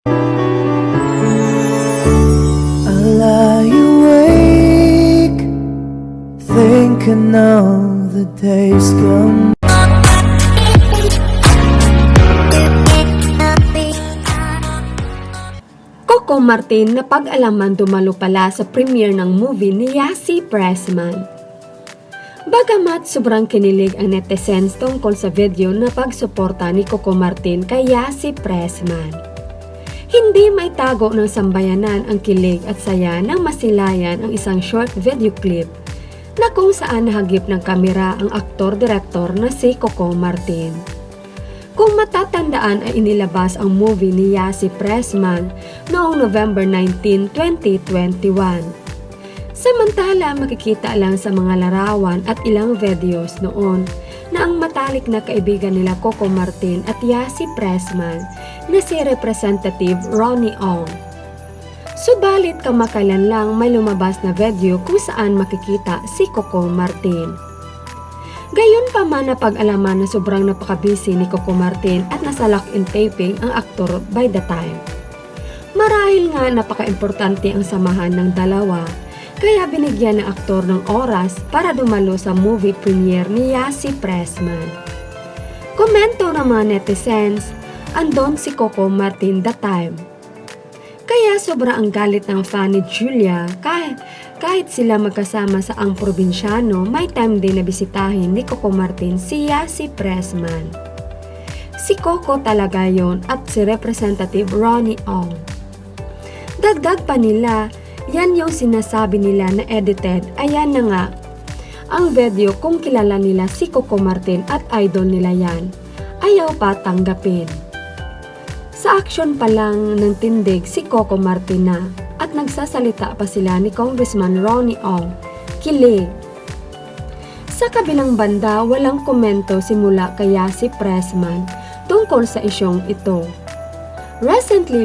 I lie awake, thinking of the days gone. Coco Martin na pag-alaman dumalo pala sa premiere ng movie ni Yasi Pressman. Bagamat sobrang kinilig ang netizens tungkol sa video na pagsuporta ni Coco Martin kay Yasi Pressman. Hindi may tago ng sambayanan ang kilig at saya nang masilayan ang isang short video clip na kung saan nahagip ng kamera ang aktor-direktor na si Coco Martin. Kung matatandaan ay inilabas ang movie ni Yasi Pressman noong November 19, 2021. Samantala makikita lang sa mga larawan at ilang videos noon na ang matalik na kaibigan nila Coco Martin at Yasi Pressman na si Representative Ronnie Ong. Subalit kamakailan lang may lumabas na video kung saan makikita si Coco Martin. Gayon pa man na pag-alaman na sobrang napakabisi ni Coco Martin at nasa lock-in taping ang aktor by the time. Marahil nga napaka-importante ang samahan ng dalawa, kaya binigyan ng aktor ng oras para dumalo sa movie premiere ni Yasi Pressman. Komento ng mga netizens, andon si Coco Martin the time. Kaya sobra ang galit ng fan ni Julia kahit sila magkasama sa ang probinsyano, may time din na bisitahin ni Coco Martin si Yasi Pressman. Si Coco talaga yon at si Representative Ronnie Ong. Dagdag pa nila, yan yung sinasabi nila na edited, ayan na nga. Ang video kung kilala nila si Coco Martin at idol nila yan, ayaw pa tanggapin. Sa aksyon pa lang ng tindig si Coco Martin na at nagsasalita pa sila ni Congressman Ronnie Ong, kilig. Sa kabilang banda, walang komento simula kay Yasi Pressman tungkol sa isyong ito. Recently,